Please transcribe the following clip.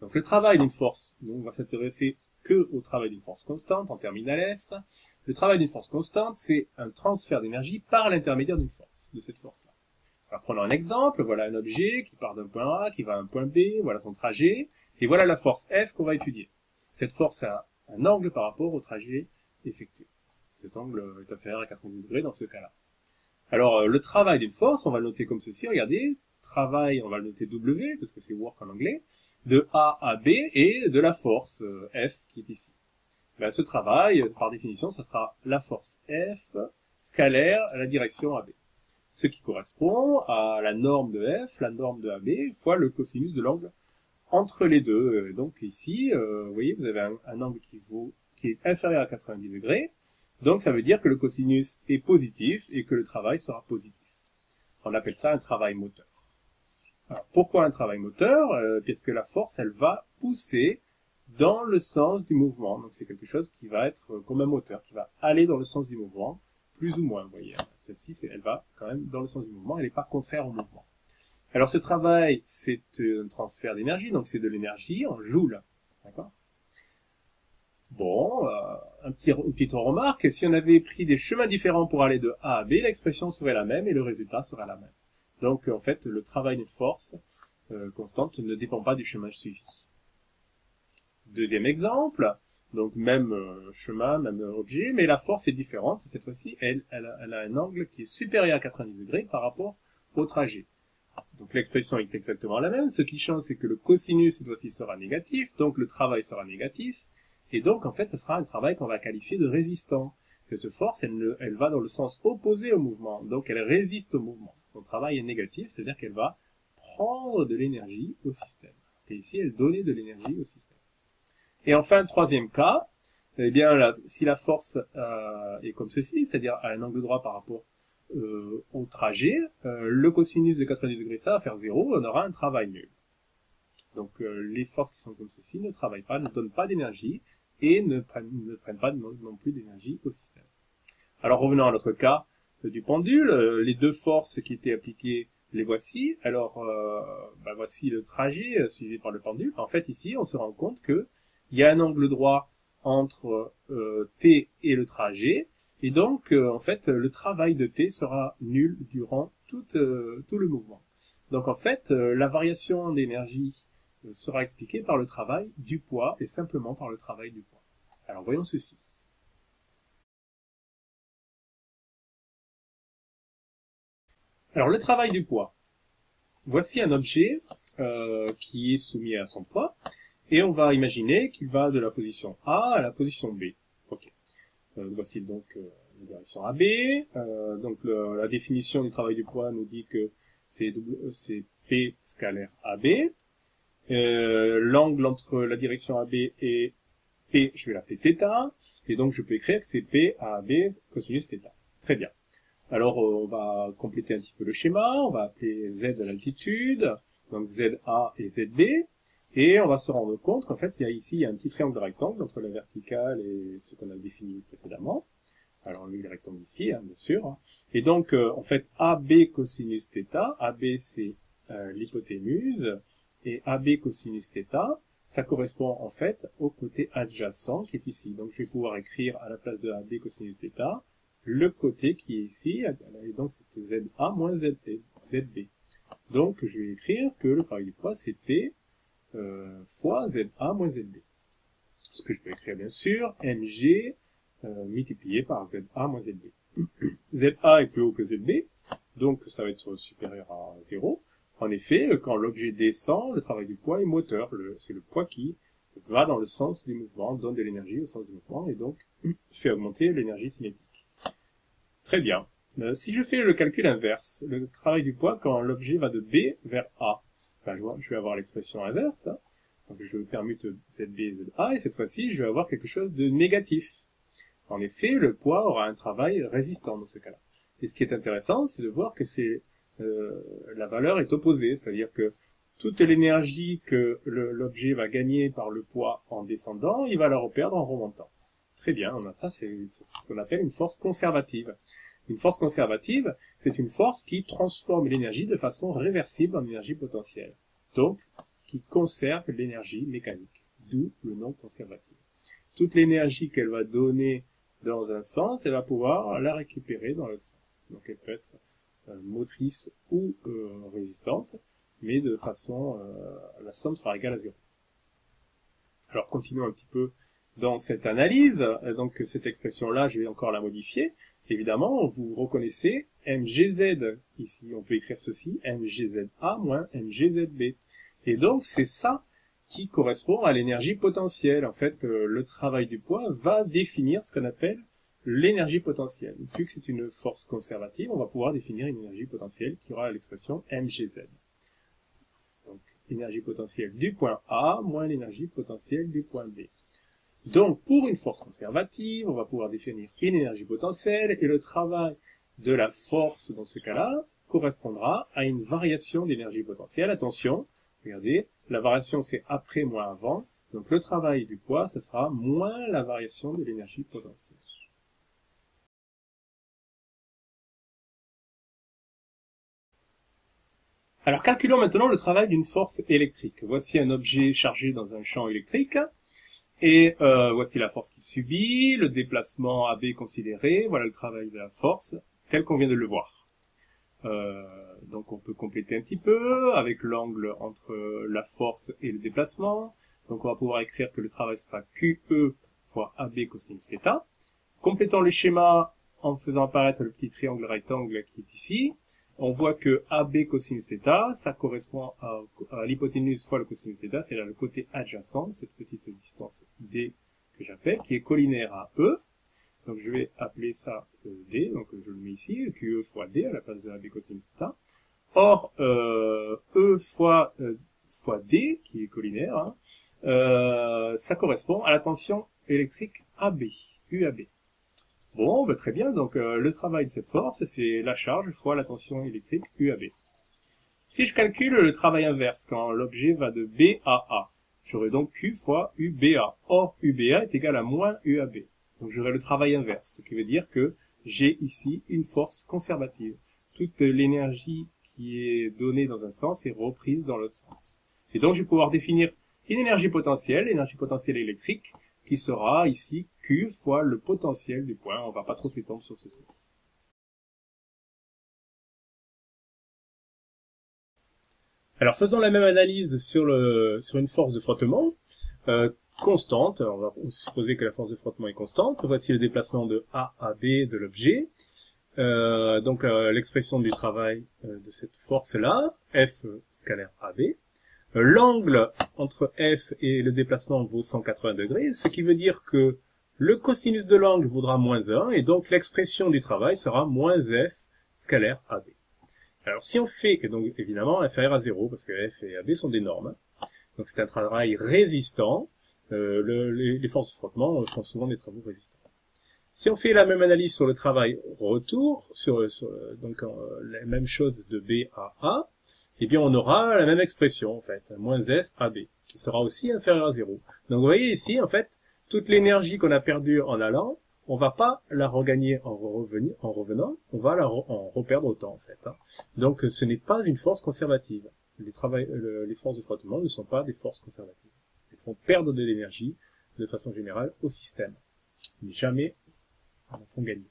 Donc le travail d'une force, on va s'intéresser que au travail d'une force constante en terminale S. Le travail d'une force constante, c'est un transfert d'énergie par l'intermédiaire d'une force, de cette force-là. Alors prenons un exemple, voilà un objet qui part d'un point A, qui va à un point B, voilà son trajet, et voilà la force F qu'on va étudier. Cette force a un angle par rapport au trajet effectué. Cet angle est inférieur à 90 degrés dans ce cas-là. Alors le travail d'une force, on va le noter comme ceci, regardez, travail, on va le noter W, parce que c'est work en anglais, de A à B et de la force F qui est ici. Ben, ce travail, par définition, ça sera la force F scalaire à la direction AB. Ce qui correspond à la norme de F, la norme de AB, fois le cosinus de l'angle entre les deux. Donc ici, vous voyez, vous avez un angle qui est inférieur à 90 degrés. Donc ça veut dire que le cosinus est positif et que le travail sera positif. On appelle ça un travail moteur. Alors, pourquoi un travail moteur? Parce que la force, elle va pousser dans le sens du mouvement. Donc c'est quelque chose qui va être comme un moteur, qui va aller dans le sens du mouvement, plus ou moins, vous voyez. Celle-ci, elle va quand même dans le sens du mouvement, elle n'est pas contraire au mouvement. Alors ce travail, c'est un transfert d'énergie, donc c'est de l'énergie en joules. D'accord? Bon, une petite remarque, si on avait pris des chemins différents pour aller de A à B, l'expression serait la même et le résultat sera la même. Donc en fait, le travail d'une force constante ne dépend pas du chemin suivi. Deuxième exemple, donc même chemin, même objet, mais la force est différente. Cette fois-ci, elle a un angle qui est supérieur à 90 degrés par rapport au trajet. Donc l'expression est exactement la même. Ce qui change, c'est que le cosinus cette fois-ci sera négatif, donc le travail sera négatif. Et donc, en fait, ce sera un travail qu'on va qualifier de résistant. Cette force, elle va dans le sens opposé au mouvement. Donc, elle résiste au mouvement. Son travail est négatif, c'est-à-dire qu'elle va prendre de l'énergie au système. Et ici, elle donnait de l'énergie au système. Et enfin, troisième cas, eh bien, si la force est comme ceci, c'est-à-dire à un angle droit par rapport au trajet, le cosinus de 90 degrés, ça va faire 0, on aura un travail nul. Donc, les forces qui sont comme ceci ne travaillent pas, ne donnent pas d'énergie, et ne prennent pas non plus d'énergie au système. Alors revenons à notre cas du pendule, les deux forces qui étaient appliquées, les voici. Alors voici le trajet suivi par le pendule. En fait ici on se rend compte que il y a un angle droit entre T et le trajet, et donc en fait le travail de T sera nul durant tout le mouvement. Donc en fait la variation d'énergie sera expliqué par le travail du poids et simplement par le travail du poids. Alors voyons ceci. Alors le travail du poids. Voici un objet qui est soumis à son poids et on va imaginer qu'il va de la position A à la position B. Ok. Voici donc la direction AB. Donc la définition du travail du poids nous dit que c'est P scalaire AB. L'angle entre la direction AB et P, je vais l'appeler θ, et donc je peux écrire que c'est P à AB cosinus θ. Très bien. Alors on va compléter un petit peu le schéma, on va appeler Z à l'altitude, donc ZA et ZB, et on va se rendre compte qu'en fait il y a un petit triangle rectangle entre la verticale et ce qu'on a défini précédemment. Alors on met le rectangle ici, hein, bien sûr. Et donc en fait AB cosinus θ, AB c'est l'hypoténuse, et AB cosinus θ, ça correspond en fait au côté adjacent qui est ici. Donc je vais pouvoir écrire à la place de AB cosinus θ le côté qui est ici, et donc c'était ZA moins ZB. Donc je vais écrire que le travail du poids c'est P fois ZA moins ZB. Ce que je peux écrire bien sûr, mg multiplié par ZA moins ZB. ZA est plus haut que ZB, donc ça va être supérieur à 0. En effet, quand l'objet descend, le travail du poids est moteur. C'est le poids qui va dans le sens du mouvement, donne de l'énergie au sens du mouvement, et donc fait augmenter l'énergie cinétique. Très bien. Si je fais le calcul inverse, le travail du poids quand l'objet va de B vers A, ben, je vais avoir l'expression inverse. Hein. Donc je permute ZB et ZA, et cette fois-ci, je vais avoir quelque chose de négatif. En effet, le poids aura un travail résistant dans ce cas-là. Et ce qui est intéressant, c'est de voir que la valeur est opposée, c'est-à-dire que toute l'énergie que l'objet va gagner par le poids en descendant, il va la reperdre en remontant. Très bien, ça c'est ce qu'on appelle une force conservative. Une force conservative, c'est une force qui transforme l'énergie de façon réversible en énergie potentielle. Donc, qui conserve l'énergie mécanique, d'où le nom conservative. Toute l'énergie qu'elle va donner dans un sens, elle va pouvoir la récupérer dans l'autre sens. Donc elle peut être motrice ou résistante, mais de façon, la somme sera égale à 0. Alors continuons un petit peu dans cette analyse. Donc cette expression-là, je vais encore la modifier. Évidemment, vous reconnaissez mgz. Ici, on peut écrire ceci, mgza moins mgzb. Et donc, c'est ça qui correspond à l'énergie potentielle. En fait, le travail du poids va définir ce qu'on appelle l'énergie potentielle. Vu que c'est une force conservative, on va pouvoir définir une énergie potentielle qui aura l'expression mgz. Donc, énergie potentielle du point A moins l'énergie potentielle du point B. Donc, pour une force conservative, on va pouvoir définir une énergie potentielle et le travail de la force, dans ce cas-là, correspondra à une variation d'énergie potentielle. Attention, regardez, la variation c'est après moins avant, donc le travail du poids, ça sera moins la variation de l'énergie potentielle. Alors, calculons maintenant le travail d'une force électrique. Voici un objet chargé dans un champ électrique. Et voici la force qu'il subit, le déplacement AB considéré, voilà le travail de la force, tel qu'on vient de le voir. Donc on peut compléter un petit peu avec l'angle entre la force et le déplacement. Donc on va pouvoir écrire que le travail sera QE fois AB cosinus θ. Complétons le schéma en faisant apparaître le petit triangle rectangle qui est ici. On voit que AB cosinus θ, ça correspond à l'hypoténuse fois le cosinus θ, c'est-à-dire le côté adjacent, cette petite distance D que j'appelle, qui est collinaire à E. Donc je vais appeler ça D, donc je le mets ici, QE fois D à la place de AB cosinus θ. Or, E fois D, qui est collinaire, hein, ça correspond à la tension électrique AB, UAB. Bon, bah, très bien, donc le travail de cette force, c'est la charge fois la tension électrique UAB. Si je calcule le travail inverse, quand l'objet va de B à A, j'aurai donc Q fois UBA. Or, UBA est égal à moins UAB. Donc j'aurai le travail inverse, ce qui veut dire que j'ai ici une force conservative. Toute l'énergie qui est donnée dans un sens est reprise dans l'autre sens. Et donc je vais pouvoir définir une énergie potentielle électrique, qui sera ici Q fois le potentiel du point. On ne va pas trop s'étendre sur ceci. Alors faisons la même analyse sur une force de frottement constante. On va supposer que la force de frottement est constante. Voici le déplacement de A à B de l'objet. Donc l'expression du travail de cette force-là, F scalaire AB. L'angle entre F et le déplacement vaut 180 degrés, ce qui veut dire que le cosinus de l'angle vaudra moins 1, et donc l'expression du travail sera moins F scalaire AB. Alors si on fait, et donc évidemment inférieur à 0, parce que F et AB sont des normes, donc c'est un travail résistant, les forces de frottement font souvent des travaux résistants. Si on fait la même analyse sur le travail retour, donc la même chose de B à A, eh bien on aura la même expression en fait, moins F AB, qui sera aussi inférieur à 0. Donc vous voyez ici, en fait, toute l'énergie qu'on a perdue en allant, on va pas la regagner en revenant, on va en reperdre autant en fait. Hein. Donc ce n'est pas une force conservative. Les forces de frottement ne sont pas des forces conservatives. Elles font perdre de l'énergie de façon générale au système, mais jamais elles en font gagner.